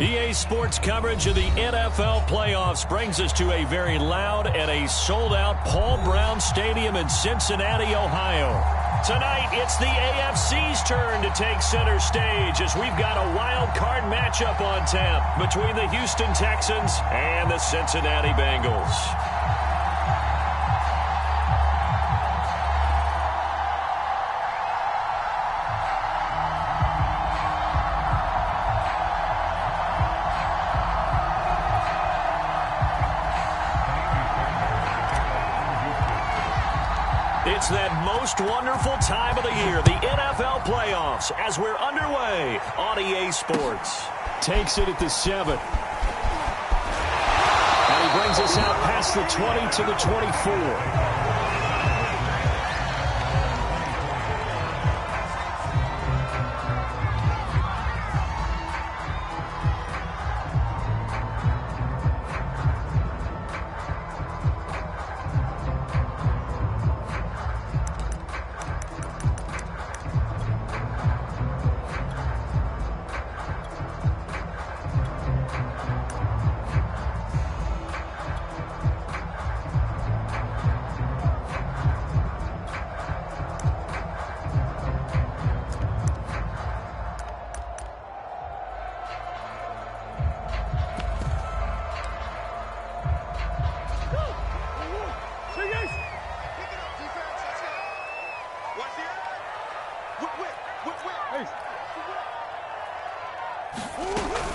EA Sports coverage of the NFL playoffs brings us to a very loud and a sold-out Paul Brown Stadium in Cincinnati, Ohio. Tonight, it's the AFC's turn to take center stage as we've got a wild card matchup on tap between the Houston Texans and the Cincinnati Bengals. It's that most wonderful time of the year, the NFL playoffs, as we're underway on EA Sports. Takes it at the 7. And he brings us out past the 20 to the 24.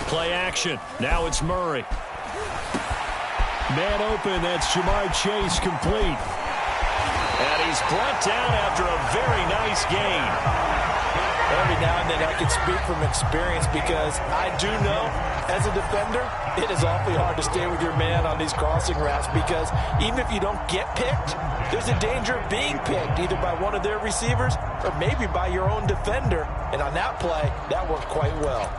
Play action. Now it's Murray. Man open. That's Jamar Chase complete. And he's brought down after a very nice gain. Every now and then I can speak from experience because I do know as a defender it is awfully hard to stay with your man on these crossing routes because even if you don't get picked, there's a danger of being picked either by one of their receivers or maybe by your own defender. And on that play, that worked quite well.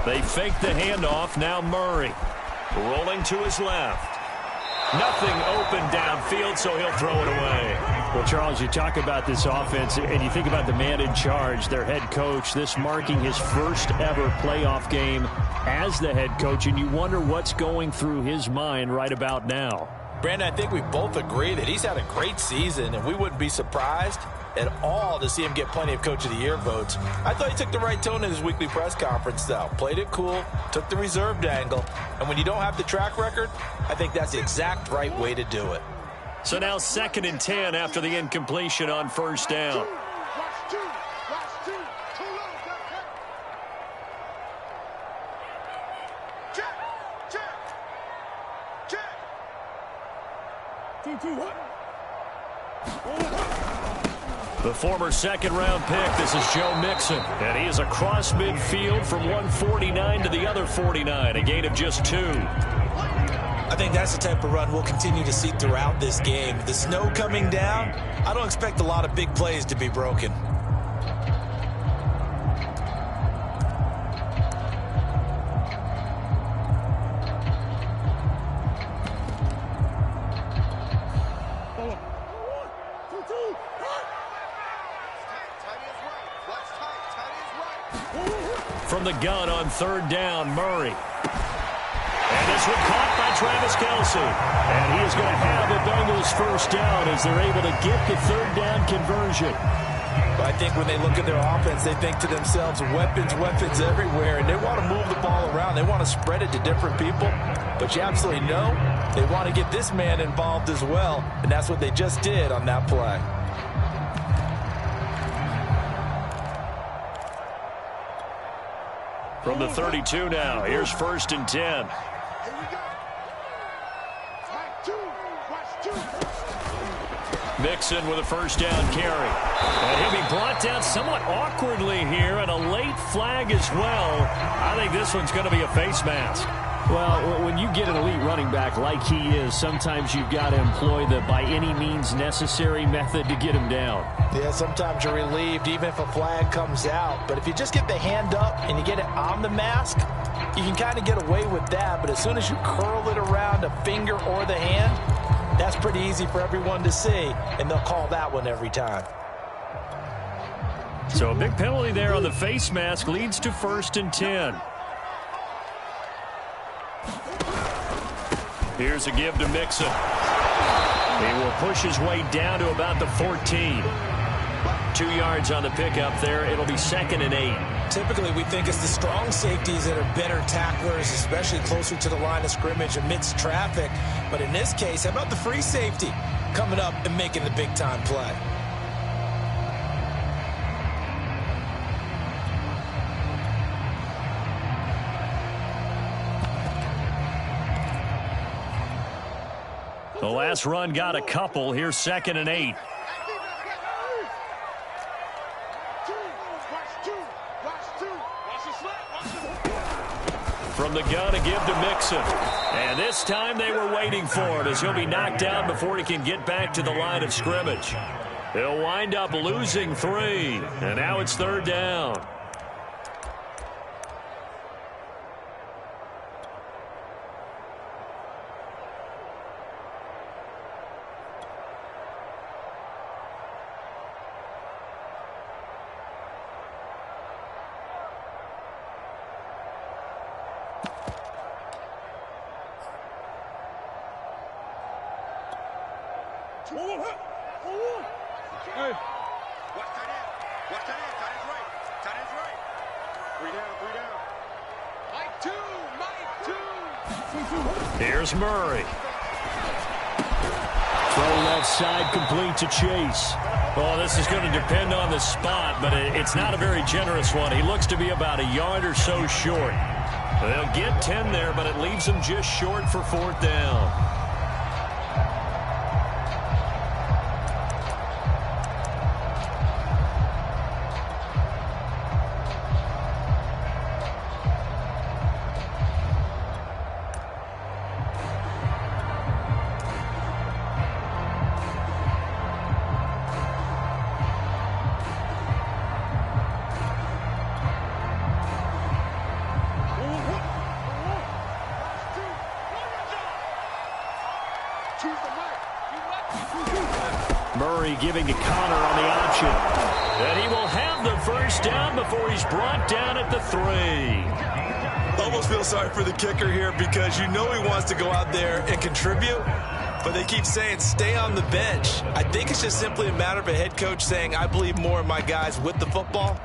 They fake the handoff. Now Murray rolling to his left. Nothing open downfield, so he'll throw it away. Well, Charles, you talk about this offense, and you think about the man in charge, their head coach, this marking his first ever playoff game as the head coach, and you wonder what's going through his mind right about now. Brandon, I think we both agree that he's had a great season, and we wouldn't be surprised at all to see him get plenty of Coach of the Year votes. I thought he took the right tone in his weekly press conference, though. Played it cool, took the reserved angle, and when you don't have the track record, I think that's the exact right way to do it. So now 2nd and 10 after the incompletion on first down. The former second-round pick, this is Joe Mixon, and he is across midfield from 149 to the other 49, a gain of just 2. I think that's the type of run we'll continue to see throughout this game. The snow coming down, I don't expect a lot of big plays to be broken. From the gun on 3rd down, Murray. And this one caught by Travis Kelce. And he is going to have the Bengals first down as they're able to get the 3rd down conversion. I think when they look at their offense, they think to themselves, weapons, weapons everywhere. And they want to move the ball around. They want to spread it to different people. But you absolutely know they want to get this man involved as well. And that's what they just did on that play. From the 32 now, here's 1st and 10. Mixon with a first down carry. And he'll be brought down somewhat awkwardly here, and a late flag as well. I think this one's going to be a face mask. Well, when you get an elite running back like he is, sometimes you've got to employ the by any means necessary method to get him down. Yeah, sometimes you're relieved even if a flag comes out. But if you just get the hand up and you get it on the mask, you can kind of get away with that. But as soon as you curl it around a finger or the hand, that's pretty easy for everyone to see, and they'll call that one every time. So a big penalty there on the face mask leads to 1st and 10. Here's a give to Mixon. He will push his way down to about the 14. 2 yards on the pickup there. It'll be 2nd and 8. Typically, we think it's the strong safeties that are better tacklers, especially closer to the line of scrimmage amidst traffic. But in this case, how about the free safety coming up and making the big-time play? The last run got a couple. Here's 2nd and 8. From the gun, a give to Mixon. And this time they were waiting for it as he'll be knocked down before he can get back to the line of scrimmage. He'll wind up losing 3. And now it's 3rd down. Here's Murray. Throw left side complete to Chase. Well, this is going to depend on the spot, but it's not a very generous one. He looks to be about a yard or so short. They'll get 10 there, but it leaves them just short for 4th down. Murray giving a Connor on the option. And he will have the 1st down before he's brought down at the 3. Almost feel sorry for the kicker here because you know he wants to go out there and contribute, but they keep saying stay on the bench. I think it's just simply a matter of a head coach saying I believe more in my guys with the football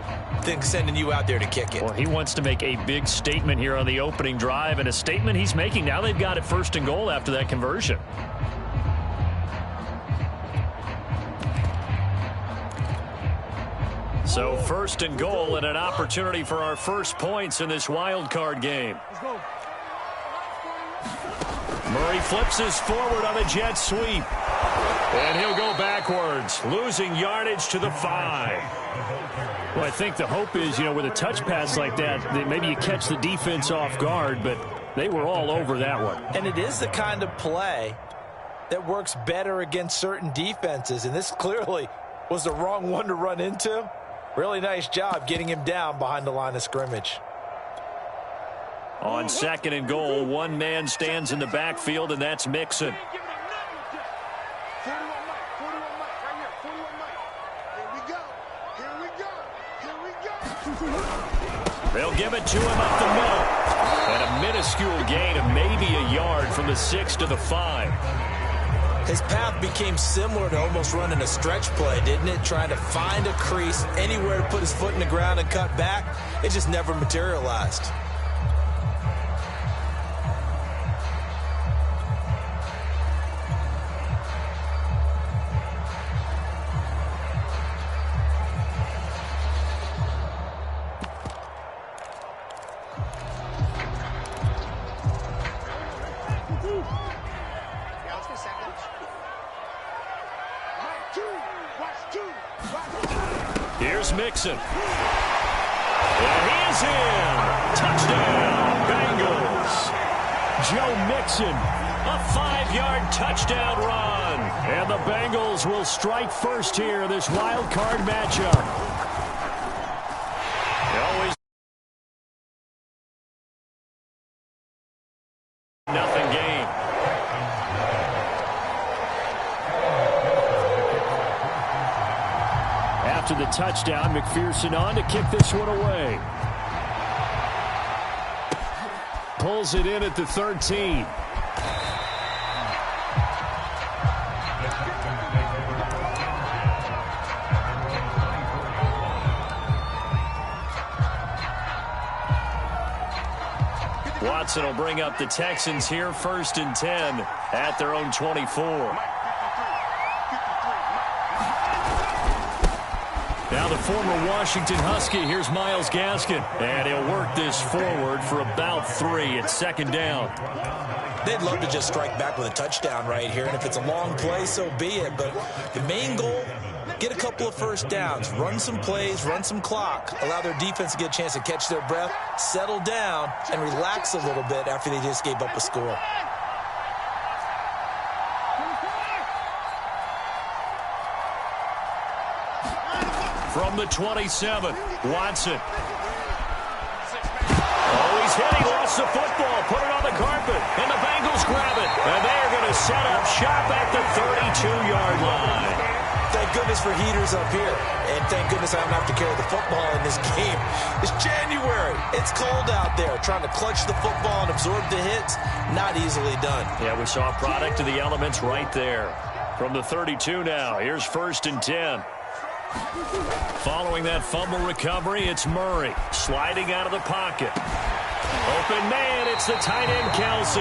than sending you out there to kick it. Well, he wants to make a big statement here on the opening drive, and a statement he's making. Now they've got it 1st and goal after that conversion. So 1st and goal and an opportunity for our first points in this wild card game. Murray flips us forward on a jet sweep. And he'll go backwards, losing yardage to the 5. Well, I think the hope is, with a touch pass like that maybe you catch the defense off guard, but they were all over that one. And it is the kind of play that works better against certain defenses, and this clearly was the wrong one to run into. Really nice job getting him down behind the line of scrimmage. On 2nd and goal, one man stands in the backfield, and that's Mixon. They'll give it to him up the middle. And a minuscule gain of maybe a yard from the 6 to the 5. His path became similar to almost running a stretch play, didn't it? Trying to find a crease, anywhere to put his foot in the ground and cut back. It just never materialized. Here's Mixon. And he is in. Touchdown, Bengals. Joe Mixon, a 5-yard touchdown run. And the Bengals will strike first here, this wild card matchup. Always nothing game. After the touchdown, McPherson on to kick this one away. Pulls it in at the 13. Watson will bring up the Texans here, 1st and 10 at their own 24. Now the former Washington Husky, here's Myles Gaskin, and he'll work this forward for about 3. It's 2nd down. They'd love to just strike back with a touchdown right here, and if it's a long play, so be it. But the main goal, get a couple of first downs, run some plays, run some clock, allow their defense to get a chance to catch their breath, settle down, and relax a little bit after they just gave up a score. From the 27, Watson. Oh, he's hit. He lost the football. Put it on the carpet. And the Bengals grab it. And they're going to set up shop at the 32-yard line. Thank goodness for heaters up here. And thank goodness I don't have to carry the football in this game. It's January. It's cold out there. Trying to clutch the football and absorb the hits, not easily done. Yeah, we saw a product of the elements right there. From the 32 now, here's 1st and 10. Following that fumble recovery, it's Murray sliding out of the pocket. Open man, it's the tight end Kelsey.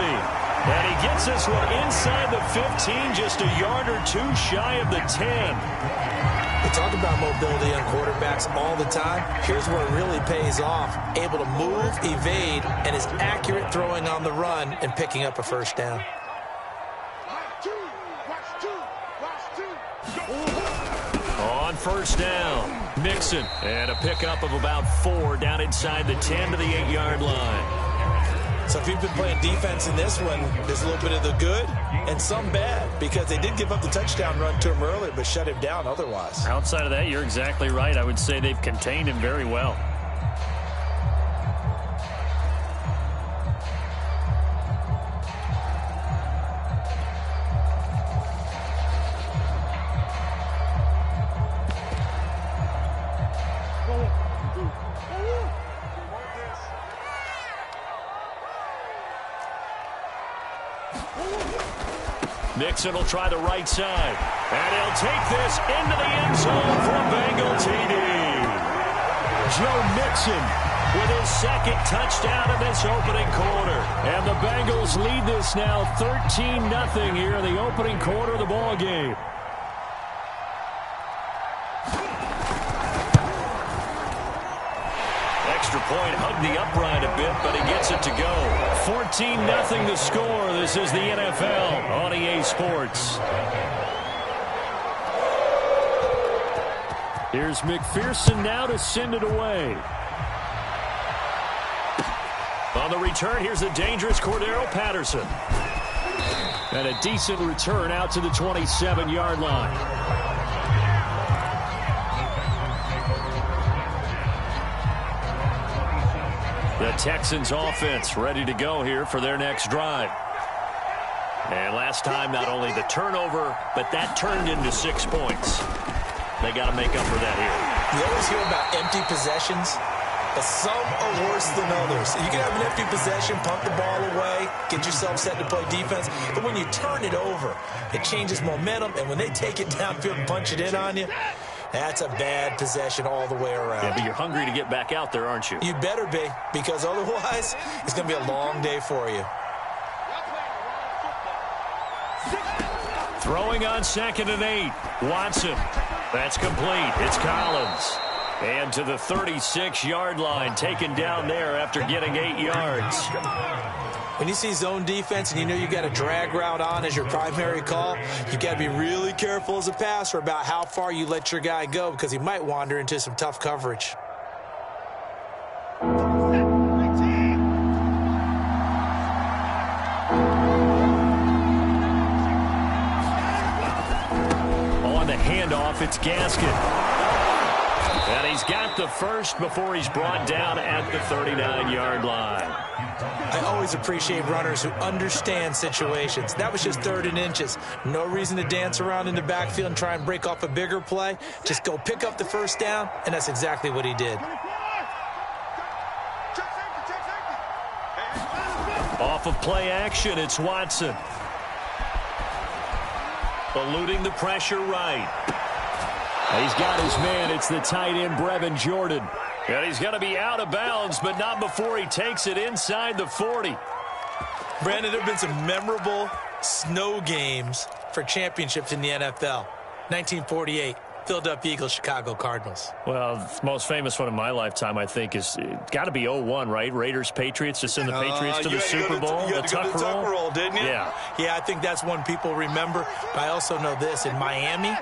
And he gets this one inside the 15, just a yard or 2 shy of the 10. We talk about mobility on quarterbacks all the time. Here's where it really pays off. Able to move, evade, and is accurate throwing on the run and picking up a first down. On 1st down, Mixon, and a pickup of about 4 down inside the 10 to the 8-yard line. So if you've been playing defense in this one, there's a little bit of the good and some bad, because they did give up the touchdown run to him earlier, but shut him down otherwise. Outside of that, you're exactly right. I would say they've contained him very well. Mixon will try the right side. And he'll take this into the end zone for a Bengal TD. Joe Mixon with his 2nd touchdown in this opening quarter. And the Bengals lead this now 13-0 here in the opening quarter of the ball game. Extra point, hugged the upright a bit, but he gets it to go. 14-0 the score. This is the NFL on EA Sports. Here's McPherson now to send it away. On the return, here's the dangerous Cordero Patterson. And a decent return out to the 27-yard line. The Texans offense ready to go here for their next drive. And last time, not only the turnover, but that turned into 6 points. They got to make up for that here. You always hear about empty possessions, but some are worse than others. You can have an empty possession, punt the ball away, get yourself set to play defense. But when you turn it over, it changes momentum. And when they take it downfield and punch it in on you, that's a bad possession all the way around. Yeah, but you're hungry to get back out there, aren't you? You better be, because otherwise it's going to be a long day for you. Throwing on 2nd and 8. Watson. That's complete. It's Collins. And to the 36-yard line, taken down there after getting 8 yards. When you see zone defense and you know you got a drag route on as your primary call, you got to be really careful as a passer about how far you let your guy go, because he might wander into some tough coverage. It's Gaskin. And he's got the first before he's brought down at the 39-yard line. I always appreciate runners who understand situations. That was just 3rd and inches. No reason to dance around in the backfield and try and break off a bigger play. Just go pick up the first down, and that's exactly what he did. Off of play action, it's Watson. Eluding the pressure right. He's got his man. It's the tight end, Brevin Jordan. And he's going to be out of bounds, but not before he takes it inside the 40. Brandon, there have been some memorable snow games for championships in the NFL. 1948, Philadelphia Eagles, Chicago Cardinals. Well, the most famous one in my lifetime, I think, is got to be 0-1, right? Raiders-Patriots to send the Patriots to the Super Bowl. You had to go to the Tuck roll, didn't you? Yeah. Yeah, I think that's one people remember. But I also know this. In Miami,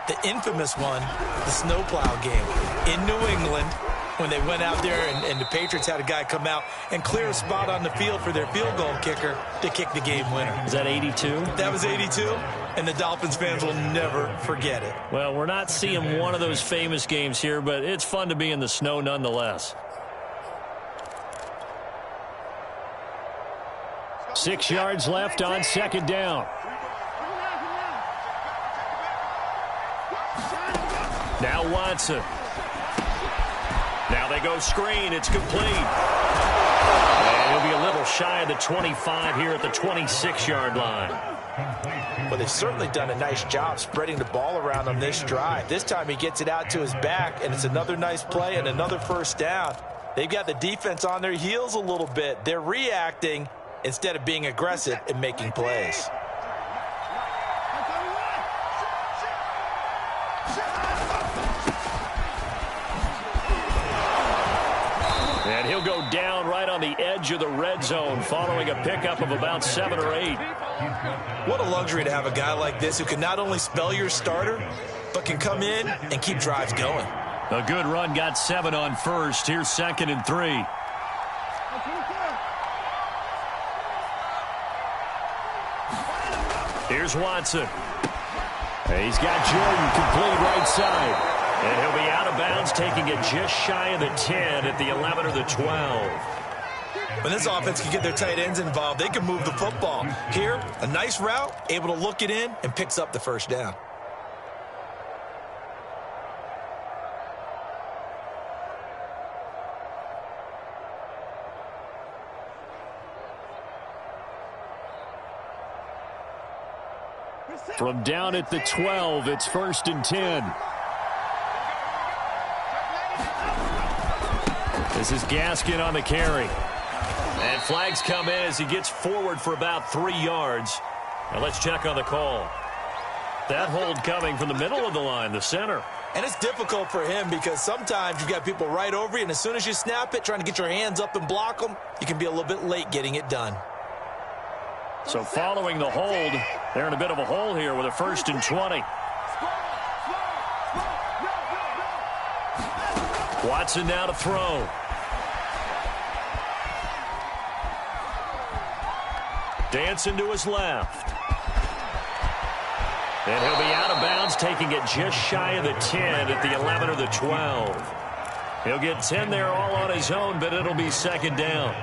the infamous one, the snowplow game in New England, when they went out there and the Patriots had a guy come out and clear a spot on the field for their field goal kicker to kick the game winner. Is that 82? That was 82, and the Dolphins fans will never forget it. Well, we're not seeing one of those famous games here, but it's fun to be in the snow nonetheless. 6 yards left on 2nd down. Now Watson. Now they go screen. It's complete. And he'll be a little shy of the 25 here at the 26-yard line. Well, they've certainly done a nice job spreading the ball around on this drive. This time he gets it out to his back, and it's another nice play and another first down. They've got the defense on their heels a little bit. They're reacting instead of being aggressive and making plays. And he'll go down right on the edge of the red zone following a pickup of about 7 or 8. What a luxury to have a guy like this who can not only spell your starter, but can come in and keep drives going. A good run got 7 on first. Here's 2nd and 3. Here's Watson. He's got Jordan complete right side. And he'll be out of bounds, taking it just shy of the 10 at the 11 or the 12. When this offense can get their tight ends involved, they can move the football. Here, a nice route, able to look it in, and picks up the first down. From down at the 12, it's 1st and 10. This is Gaskin on the carry. And flags come in as he gets forward for about 3 yards. Now let's check on the call. That hold coming from the middle of the line, the center. And it's difficult for him because sometimes you've got people right over you, and as soon as you snap it, trying to get your hands up and block them, you can be a little bit late getting it done. So following the hold, they're in a bit of a hole here with a 1st and 20. Watson now to throw. Dancing to his left. And he'll be out of bounds, taking it just shy of the 10 at the 11 or the 12. He'll get 10 there all on his own, but it'll be 2nd down.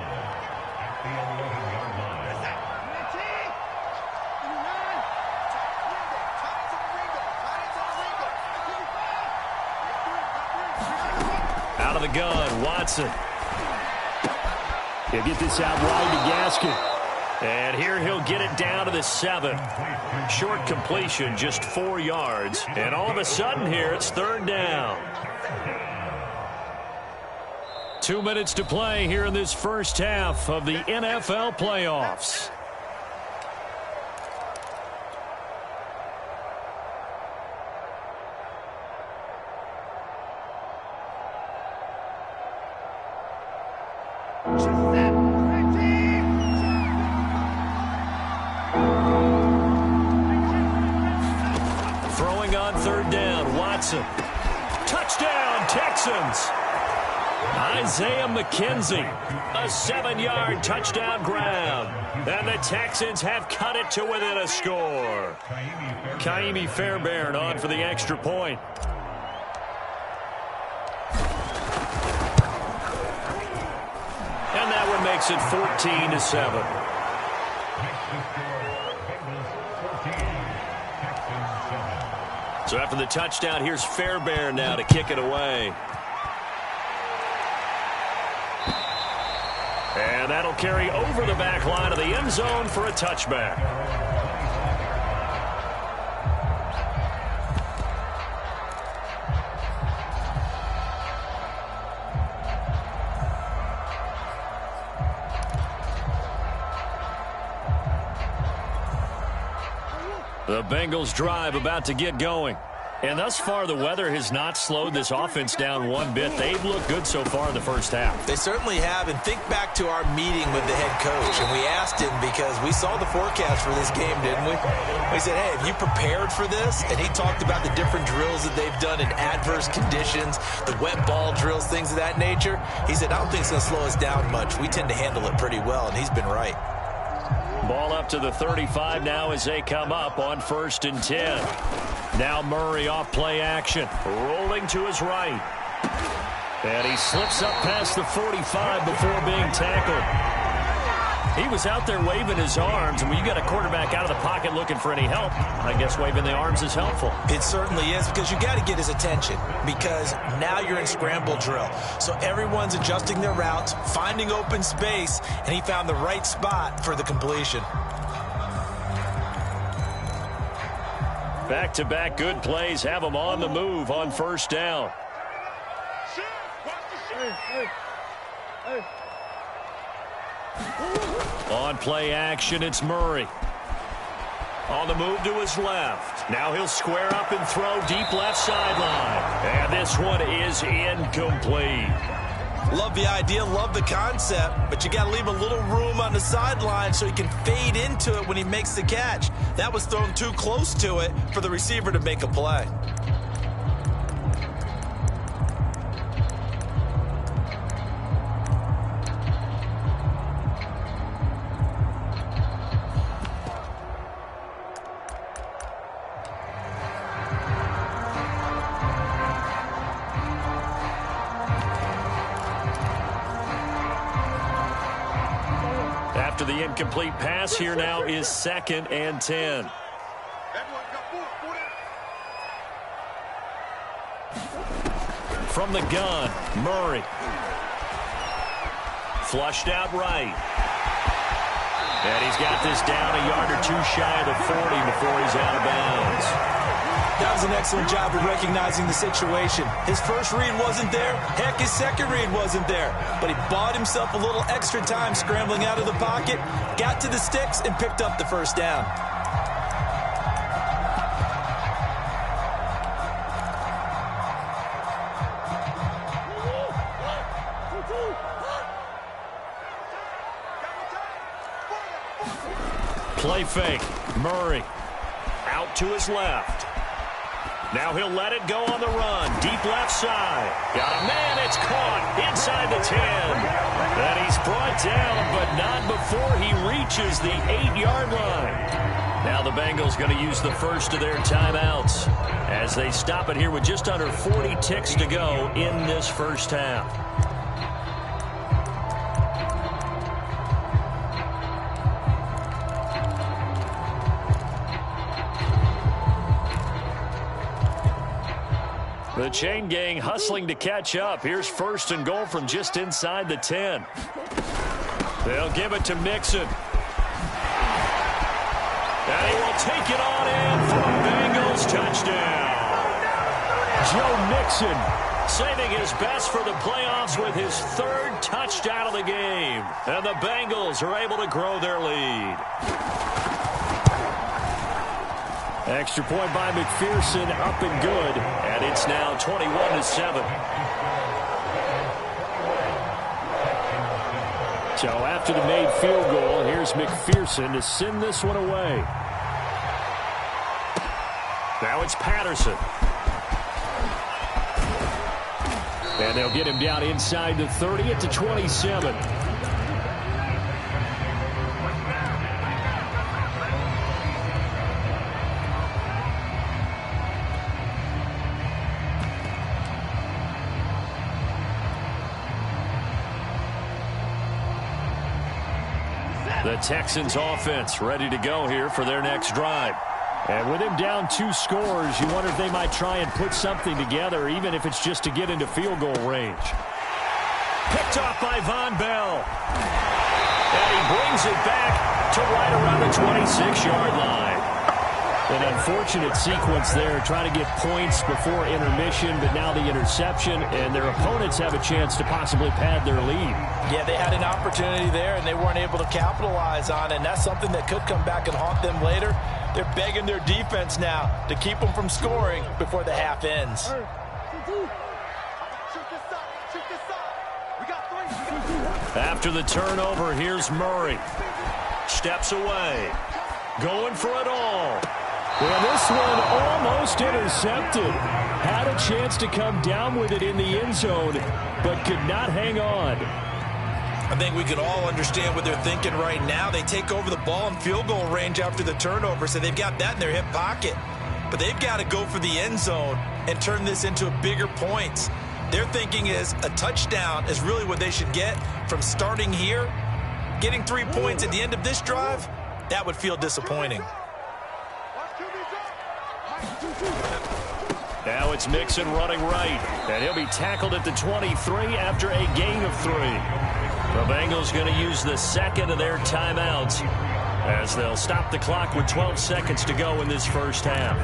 Out of the gun, Watson. He'll get this out wide to Gaskin. And here he'll get it down to the 7. Short completion, just 4 yards. And all of a sudden here, it's 3rd down. 2 minutes to play here in this first half of the NFL playoffs. Throwing on 3rd down, Watson. Touchdown, Texans. Isaiah McKenzie, a 7-yard touchdown grab. And the Texans have cut it to within a score. Kaimi Fairbairn on for the extra point. And that one makes it 14-7. So after the touchdown, here's Fairbairn now to kick it away. And that'll carry over the back line of the end zone for a touchback. The Bengals drive about to get going. And thus far, the weather has not slowed this offense down one bit. They've looked good so far in the first half. They certainly have. And think back to our meeting with the head coach. And we asked him because we saw the forecast for this game, didn't we? We said, hey, have you prepared for this? And he talked about the different drills that they've done in adverse conditions, the wet ball drills, things of that nature. He said, I don't think it's going to slow us down much. We tend to handle it pretty well, and he's been right. Ball up to the 35 now as they come up on 1st and 10. Now Murray off play action, rolling to his right. And he slips up past the 45 before being tackled. He was out there waving his arms, and when you got a quarterback out of the pocket looking for any help, I guess waving the arms is helpful. It certainly is, because you got to get his attention, because now you're in scramble drill. So everyone's adjusting their routes, finding open space, and he found the right spot for the completion. Back-to-back good plays have him on the move on 1st down. On play action, it's Murray. On the move to his left. Now he'll square up and throw deep left sideline. And this one is incomplete. Love the idea, love the concept, but you got to leave a little room on the sideline so he can fade into it when he makes the catch. That was thrown too close to it for the receiver to make a play. After the incomplete pass, here now is 2nd and 10. From the gun, Murray. Flushed out right. And he's got this down a yard or two shy of the 40 before he's out of bounds. That was an excellent job of recognizing the situation. His first read wasn't there. Heck, his second read wasn't there. But he bought himself a little extra time scrambling out of the pocket, got to the sticks, and picked up the 1st down. Play fake. Murray out to his left. Now he'll let it go on the run. Deep left side. Got a man. It's caught inside the 10. And he's brought down, but not before he reaches the 8-yard line. Now the Bengals going to use the first of their timeouts as they stop it here with just under 40 ticks to go in this first half. The chain gang hustling to catch up. Here's 1st and goal from just inside the 10. They'll give it to Mixon. And he will take it on in for a Bengals touchdown. Joe Mixon saving his best for the playoffs with his 3rd touchdown of the game. And the Bengals are able to grow their lead. Extra point by McPherson, up and good, and it's now 21-7. So after the made field goal, here's McPherson to send this one away. Now it's Patterson. And they'll get him down inside the 30 at the 27. The Texans offense ready to go here for their next drive. And with him down 2 scores, you wonder if they might try and put something together, even if it's just to get into field goal range. Picked off by Von Bell. And he brings it back to right around the 26-yard line. An unfortunate sequence there, trying to get points before intermission, but now the interception, and their opponents have a chance to possibly pad their lead. Yeah, they had an opportunity there, and they weren't able to capitalize on it, and that's something that could come back and haunt them later. They're begging their defense now to keep them from scoring before the half ends. After the turnover, here's Murray. Steps away. Going for it all. Well, this one almost intercepted. Had a chance to come down with it in the end zone, but could not hang on. I think we can all understand what they're thinking right now. They take over the ball in field goal range after the turnover, so they've got that in their hip pocket. But they've got to go for the end zone and turn this into a bigger points. Their thinking is a touchdown is really what they should get from starting here. Getting 3 points at the end of this drive, that would feel disappointing. Now it's Mixon running right, and he'll be tackled at the 23 after a gain of 3. The Bengals going to use the second of their timeouts as they'll stop the clock with 12 seconds to go in this first half.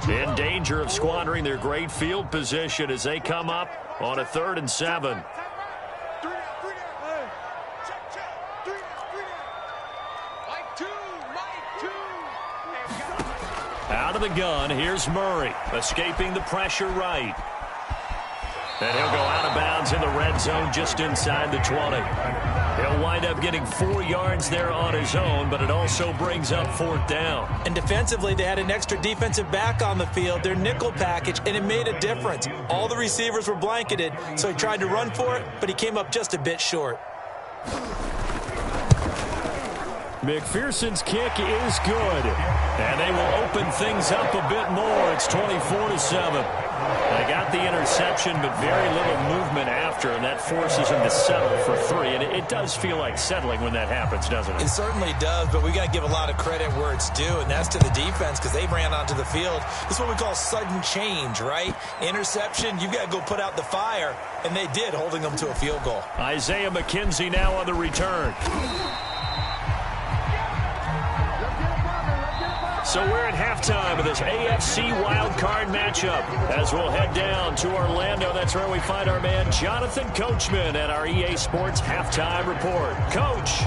In danger of squandering their great field position as they come up on a 3rd and 7. Out of the gun, here's Murray, escaping the pressure right. And he'll go out of bounds in the red zone just inside the 20. He'll wind up getting 4 yards there on his own, but it also brings up 4th down. And defensively, they had an extra defensive back on the field, their nickel package, and it made a difference. All the receivers were blanketed, so he tried to run for it, but he came up just a bit short. McPherson's kick is good. And they will open things up a bit more. It's 24-7. They got the interception, but very little movement after, and that forces them to settle for 3. And it does feel like settling when that happens, doesn't it? It certainly does, but we got to give a lot of credit where it's due, and that's to the defense because they ran onto the field. This is what we call sudden change, right? Interception, you've got to go put out the fire, and they did, holding them to a field goal. Isaiah McKenzie now on the return. So we're at halftime of this AFC wildcard matchup as we'll head down to Orlando. That's where we find our man Jonathan Coachman at our EA Sports Halftime Report. Coach.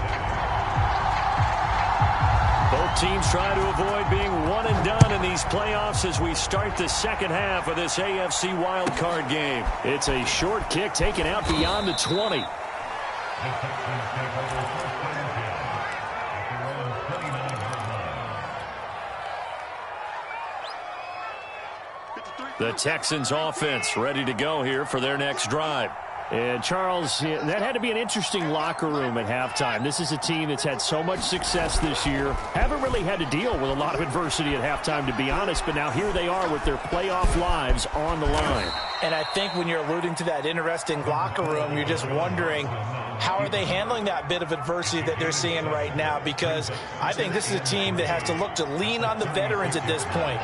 Both teams trying to avoid being one and done in these playoffs as we start the second half of this AFC wildcard game. It's a short kick taken out beyond the 20. The Texans offense ready to go here for their next drive. And, Charles, that had to be an interesting locker room at halftime. This is a team that's had so much success this year. Haven't really had to deal with a lot of adversity at halftime, to be honest, but now here they are with their playoff lives on the line. And I think when you're alluding to that interesting locker room, you're just wondering, how are they handling that bit of adversity that they're seeing right now? Because I think this is a team that has to look to lean on the veterans at this point.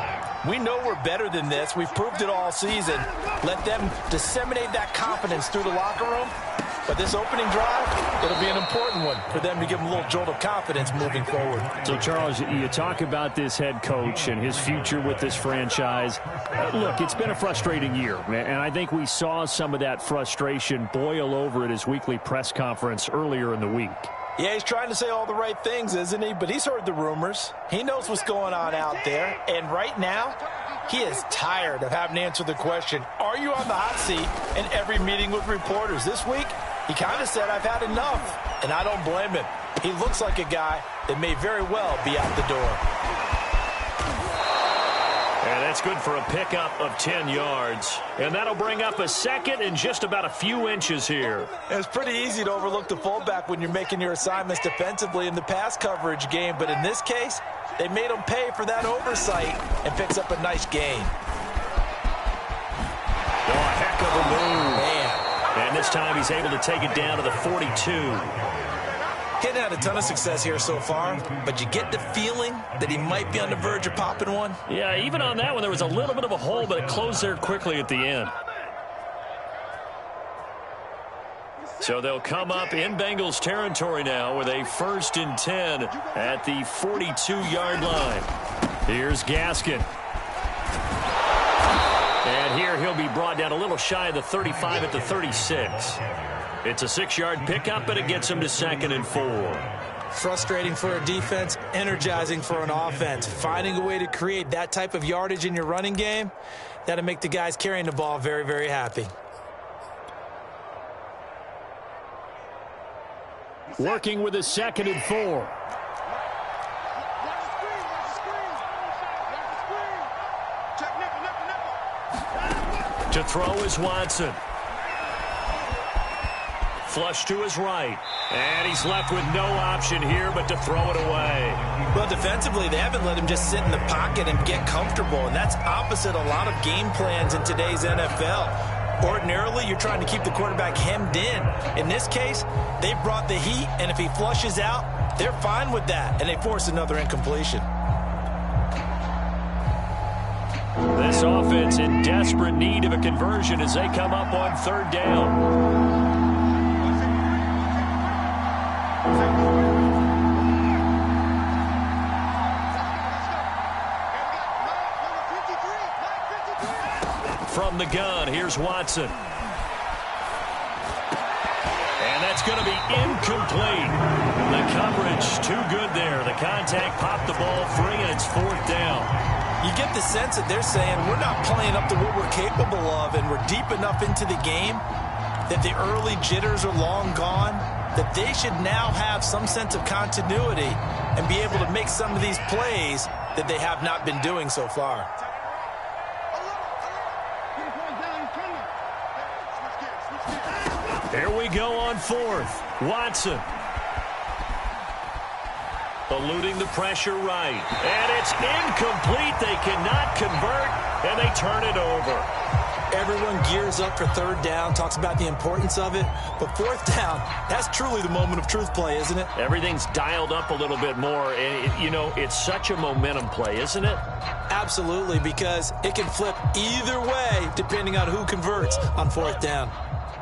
We know we're better than this. We've proved it all season. Let them disseminate that confidence through the locker room. But this opening drive, it'll be an important one for them to give them a little jolt of confidence moving forward. So, Charles, you talk about this head coach and his future with this franchise. Look, it's been a frustrating year, and I think we saw some of that frustration boil over at his weekly press conference earlier in the week. Yeah, he's trying to say all the right things, isn't he? But he's heard the rumors. He knows what's going on out there. And right now, he is tired of having to answer the question, are you on the hot seat, in every meeting with reporters. This week, he kind of said, I've had enough, and I don't blame him. He looks like a guy that may very well be out the door. And that's good for a pickup of 10 yards. And that'll bring up a second and just about a few inches here. It's pretty easy to overlook the fullback when you're making your assignments defensively in the pass coverage game. But in this case, they made him pay for that oversight and picks up a nice gain. Oh, a heck of a move. Man. And this time he's able to take it down to the 42. He hadn't had a ton of success here so far, but you get the feeling that he might be on the verge of popping one. Yeah, even on that one, there was a little bit of a hole, but it closed there quickly at the end. So they'll come up in Bengals territory now with a 1st and 10 at the 42-yard line. Here's Gaskin. And here he'll be brought down a little shy of the 35 at the 36. It's a 6-yard pickup, but it gets him to 2nd and 4. Frustrating for a defense, energizing for an offense. Finding a way to create that type of yardage in your running game, that'll make the guys carrying the ball very, very happy. Working with a 2nd and 4. To throw is Watson. Flush to his right. And he's left with no option here but to throw it away. Well, defensively, they haven't let him just sit in the pocket and get comfortable, and that's opposite a lot of game plans in today's NFL. Ordinarily, you're trying to keep the quarterback hemmed in. In this case, they brought the heat, and if he flushes out, they're fine with that, and they force another incompletion. This offense in desperate need of a conversion as they come up on 3rd down. From the gun, here's Watson. And that's going to be incomplete. The coverage too good there. The contact popped the ball free, and it's 4th down. You get the sense that they're saying we're not playing up to what we're capable of, and we're deep enough into the game that the early jitters are long gone, that they should now have some sense of continuity and be able to make some of these plays that they have not been doing so far. Here we go on 4th. Watson. Eluding the pressure right. And it's incomplete. They cannot convert, and they turn it over. Everyone gears up for 3rd down, talks about the importance of it. But 4th down, that's truly the moment of truth play, isn't it? Everything's dialed up a little bit more. And, you know, it's such a momentum play, isn't it? Absolutely, because it can flip either way depending on who converts on 4th down.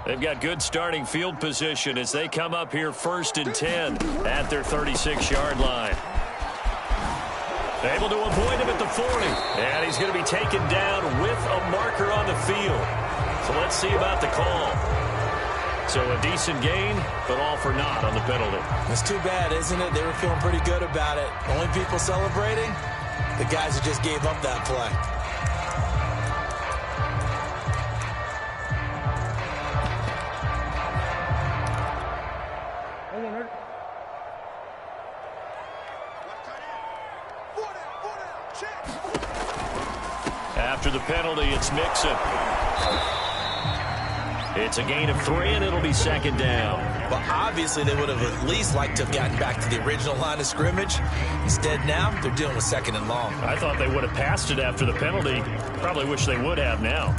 They've got good starting field position as they come up here 1st and 10 at their 36-yard line. Able to avoid him at the 40. And he's going to be taken down with a marker on the field. So let's see about the call. So a decent gain, but all for naught on the penalty. It's too bad, isn't it? They were feeling pretty good about it. Only people celebrating, the guys who just gave up that play. After the penalty, it's Mixon. It's a gain of 3, and it'll be 2nd down. Well, obviously, they would have at least liked to have gotten back to the original line of scrimmage. Instead, now, they're dealing with 2nd and long. I thought they would have passed it after the penalty. Probably wish they would have now.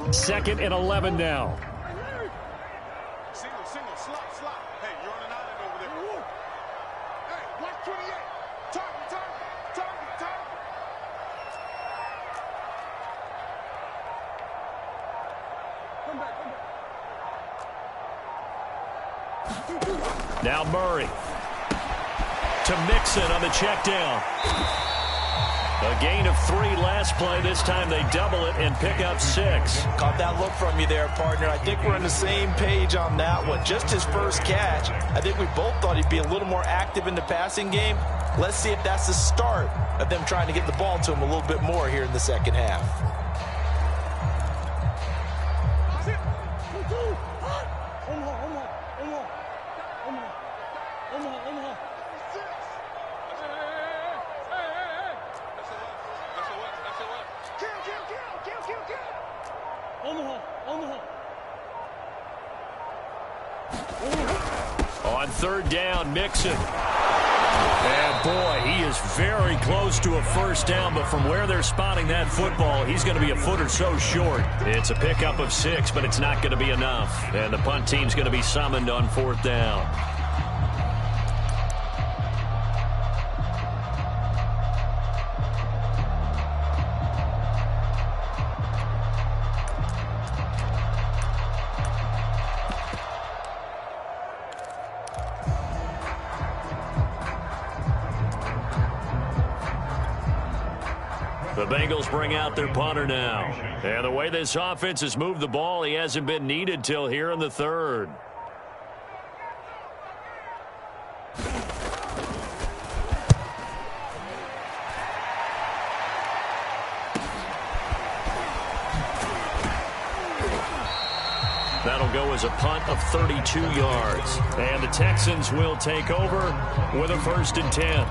2nd and 11 now. Single, slot. Hey, you're on an island over there. Hey, watch 28. Target. Come back. Now Murray. To Mixon on the check down. A gain of 3 last play. This time they double it and pick up 6. Caught that look from you there, partner. I think we're on the same page on that one. Just his first catch. I think we both thought he'd be a little more active in the passing game. Let's see if that's the start of them trying to get the ball to him a little bit more here in the second half. On third down, Mixon. And boy, he is very close to a first down, but from where they're spotting that football, he's going to be a foot or so short. It's a pickup of 6, but it's not going to be enough. And the punt team's going to be summoned on fourth down. The Bengals bring out their punter now. And the way this offense has moved the ball, he hasn't been needed till here in the third. That'll go as a punt of 32 yards. And the Texans will take over with a 1st and 10.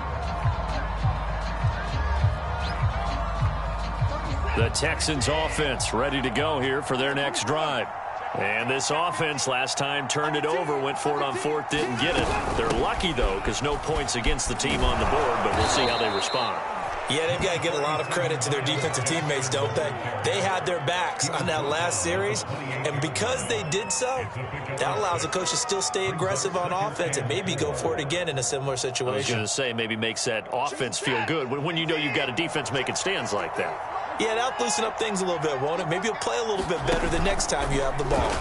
The Texans offense ready to go here for their next drive. And this offense last time turned it over, went for it on 4th, didn't get it. They're lucky, though, because no points against the team on the board, but we'll see how they respond. Yeah, they've got to give a lot of credit to their defensive teammates, don't they? They had their backs on that last series, and because they did so, that allows the coach to still stay aggressive on offense and maybe go for it again in a similar situation. I was going to say, maybe makes that offense feel good when you know you've got a defense making stands like that. Yeah, that'll loosen up things a little bit, won't it? Maybe you'll play a little bit better the next time you have the ball.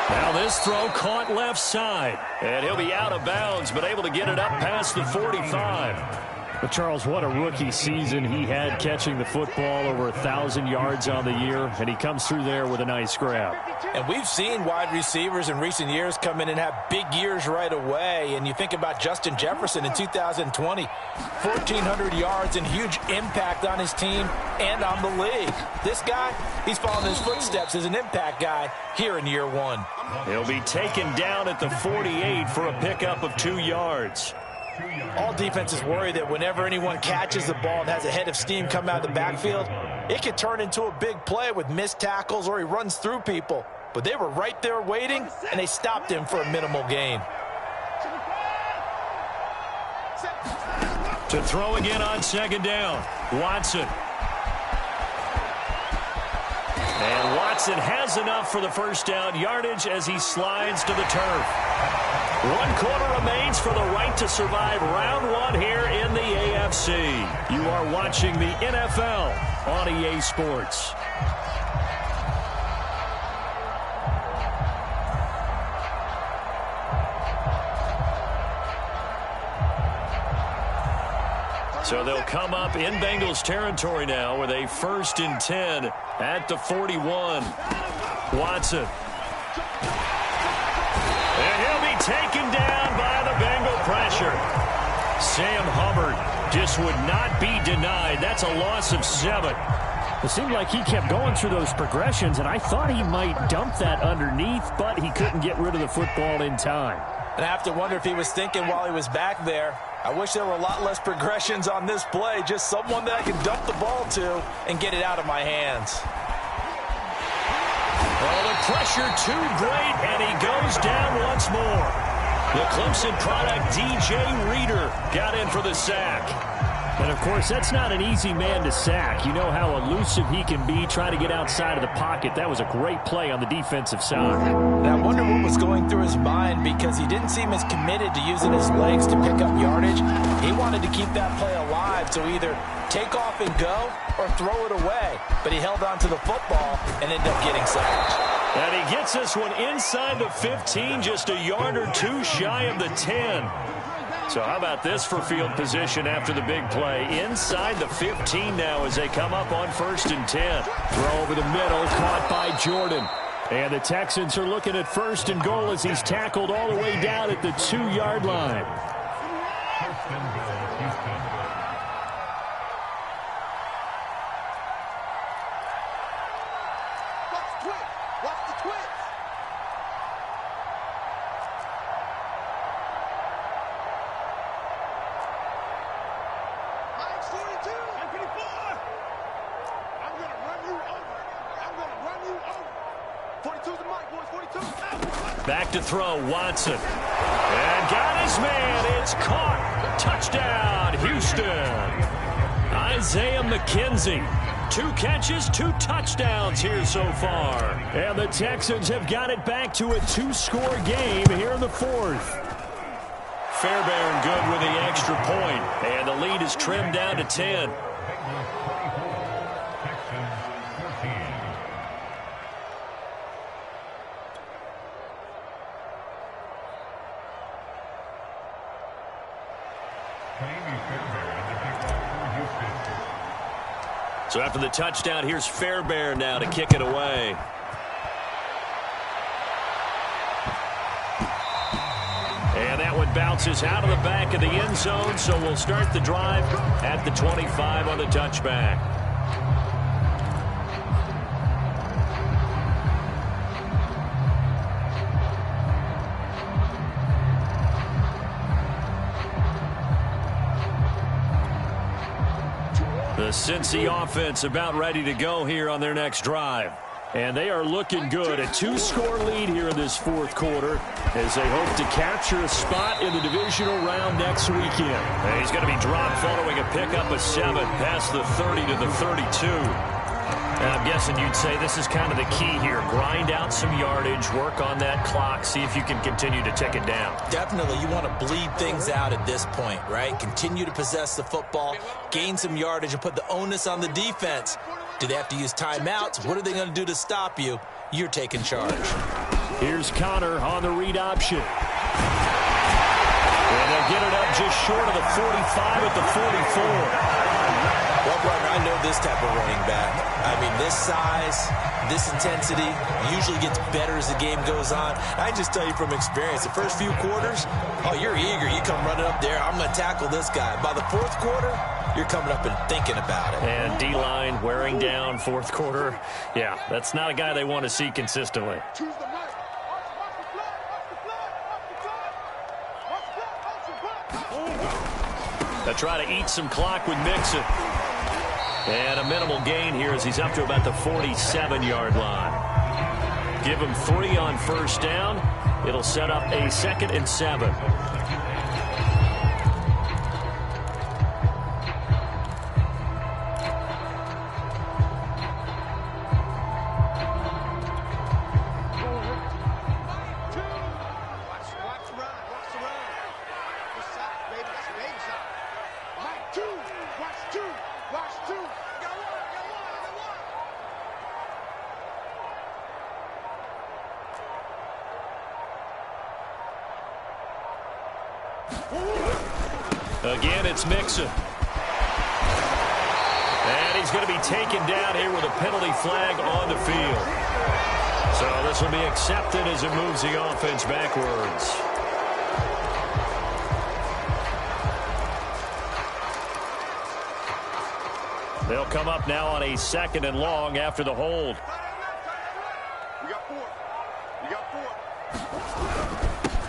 Now this throw caught left side. And he'll be out of bounds, but able to get it up past the 45. But Charles, what a rookie season he had, catching the football over 1,000 yards on the year, and he comes through there with a nice grab. And we've seen wide receivers in recent years come in and have big years right away. And you think about Justin Jefferson in 2020, 1,400 yards and huge impact on his team and on the league. This guy, he's following his footsteps as an impact guy here in year 1. He'll be taken down at the 48 for a pickup of 2 yards. All defenses worry that whenever anyone catches the ball and has a head of steam come out of the backfield, it could turn into a big play with missed tackles or he runs through people. But they were right there waiting, and they stopped him for a minimal gain. To throw again on 2nd down, Watson. And Watson has enough for the 1st down yardage as he slides to the turf. 1 quarter remains for the right to survive round 1 here in the AFC. You are watching the NFL on EA Sports. So they'll come up in Bengals territory now with a 1st and 10 at the 41. Watson. And he'll be taken down by the Bengal pressure. Sam Hubbard just would not be denied. That's a loss of 7. It seemed like he kept going through those progressions, and I thought he might dump that underneath, but he couldn't get rid of the football in time. And I have to wonder if he was thinking while he was back there, I wish there were a lot less progressions on this play, just someone that I can dump the ball to and get it out of my hands. Well, the pressure too great, and he goes down once more. The Clemson product, DJ Reader, got in for the sack. And, of course, that's not an easy man to sack. You know how elusive he can be trying to get outside of the pocket. That was a great play on the defensive side. And I wonder what was going through his mind, because he didn't seem as committed to using his legs to pick up yardage. He wanted to keep that play alive, so either take off and go or throw it away. But he held on to the football and ended up getting sacked. And he gets this one inside the 15, just a yard or 2 shy of the 10. So how about this for field position after the big play? Inside the 15 now as they come up on 1st and 10. Throw over the middle, caught by Jordan. And the Texans are looking at 1st and goal as he's tackled all the way down at the 2-yard line. Back to throw, Watson. And got his man. It's caught. Touchdown, Houston. Isaiah McKenzie. 2 catches, 2 touchdowns here so far. And the Texans have got it back to a 2-score game here in the 4th. Fairbairn good with the extra point. And the lead is trimmed down to 10. So after the touchdown, here's Fairbairn now to kick it away. And that one bounces out of the back of the end zone, so we'll start the drive at the 25 on the touchback. The Cincy offense about ready to go here on their next drive. And they are looking good. A 2-score lead here in this 4th quarter as they hope to capture a spot in the divisional round next weekend. And he's going to be dropped following a pickup of 7 past the 30 to the 32. And I'm guessing you'd say this is kind of the key here. Grind out some yardage, work on that clock, see if you can continue to tick it down. Definitely, you want to bleed things out at this point, right? Continue to possess the football, gain some yardage, and put the onus on the defense. Do they have to use timeouts? What are they going to do to stop you? You're taking charge. Here's Connor on the read option. And they'll get it up just short of the 45 at the 44. Well, partner, I know this type of running back. I mean, this size, this intensity usually gets better as the game goes on. I can just tell you from experience, the first few quarters, oh, you're eager. You come running up there, I'm going to tackle this guy. By the 4th quarter, you're coming up and thinking about it. And D-line wearing down 4th quarter. Yeah, that's not a guy they want to see consistently. They'll try to eat some clock with Mixon. And a minimal gain here as he's up to about the 47-yard line. Give him 3 on first down. It'll set up a 2nd and 7. Again, it's Mixon. And he's going to be taken down here with a penalty flag on the field. So this will be accepted as it moves the offense backwards. They'll come up now on a 2nd and long after the hold. We got 4. We got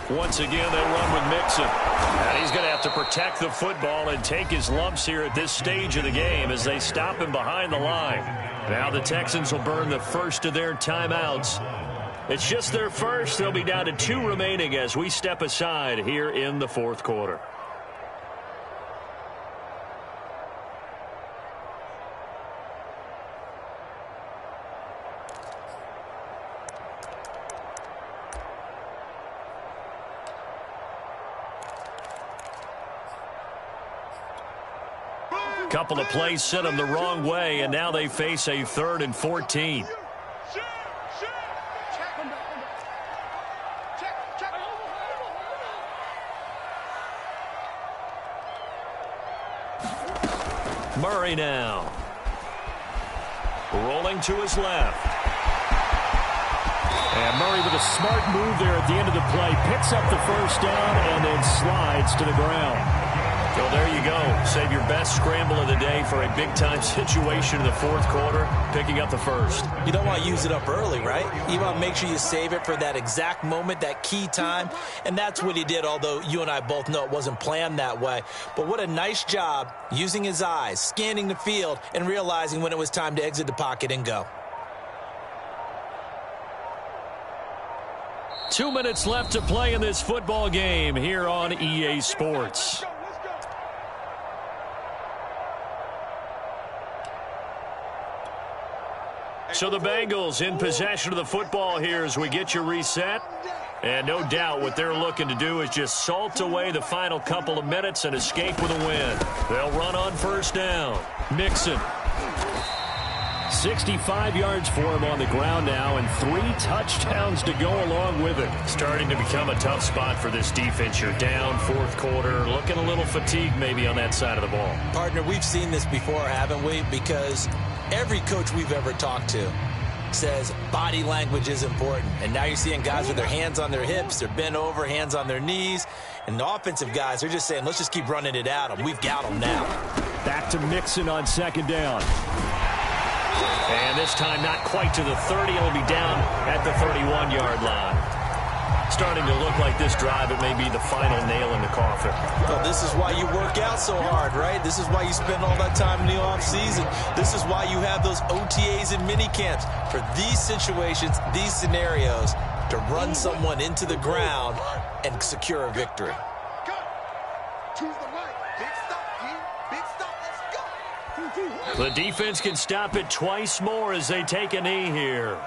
4. Once again, they'll run with Mixon. And he's going to have to protect the football and take his lumps here at this stage of the game as they stop him behind the line. Now the Texans will burn the first of their timeouts. It's just their first. They'll be down to 2 remaining as we step aside here in the 4th quarter. Couple of plays sent them the wrong way, and now they face a 3rd and 14. Murray now. Rolling to his left. And Murray with a smart move there at the end of the play. Picks up the first down and then slides to the ground. Well, there you go. Save your best scramble of the day for a big-time situation in the 4th quarter, picking up the first. You don't want to use it up early, right? You want to make sure you save it for that exact moment, that key time, and that's what he did, although you and I both know it wasn't planned that way. But what a nice job using his eyes, scanning the field, and realizing when it was time to exit the pocket and go. 2 minutes left to play in this football game here on EA Sports. So the Bengals in possession of the football here as we get you reset. And no doubt what they're looking to do is just salt away the final couple of minutes and escape with a win. They'll run on first down. Mixon. 65 yards for him on the ground now and 3 touchdowns to go along with it. Starting to become a tough spot for this defense. You're down fourth quarter, looking a little fatigued maybe on that side of the ball. Partner, we've seen this before, haven't we? Because every coach we've ever talked to says body language is important. And now you're seeing guys with their hands on their hips, they're bent over, hands on their knees. And the offensive guys are just saying, let's just keep running it at them. We've got them now. Back to Mixon on second down. And this time not quite to the 30. It'll be down at the 31-yard line. Starting to look like this drive, it may be the final nail in the coffin. Well, this is why you work out so hard, right? This is why you spend all that time in the offseason. This is why you have those OTAs and mini camps. For these situations, these scenarios, to run someone into the ground and secure a victory. The defense can stop it twice more as they take a knee here.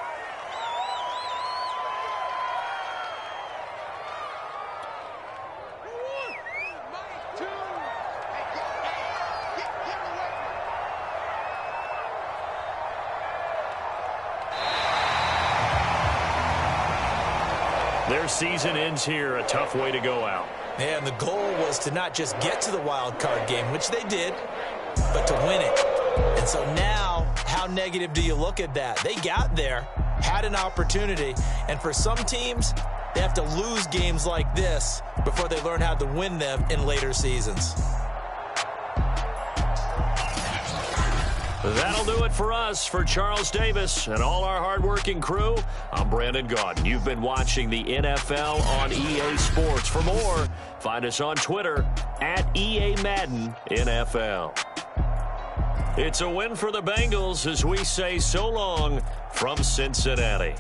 Their season ends here. A tough way to go out. Yeah, and the goal was to not just get to the wild card game, which they did, but to win it. And so now, how negative do you look at that? They got there, had an opportunity, and for some teams, they have to lose games like this before they learn how to win them in later seasons. That'll do it for us. For Charles Davis and all our hardworking crew, I'm Brandon Gaudin. You've been watching the NFL on EA Sports. For more, find us on Twitter at EA Madden NFL. It's a win for the Bengals as we say so long from Cincinnati.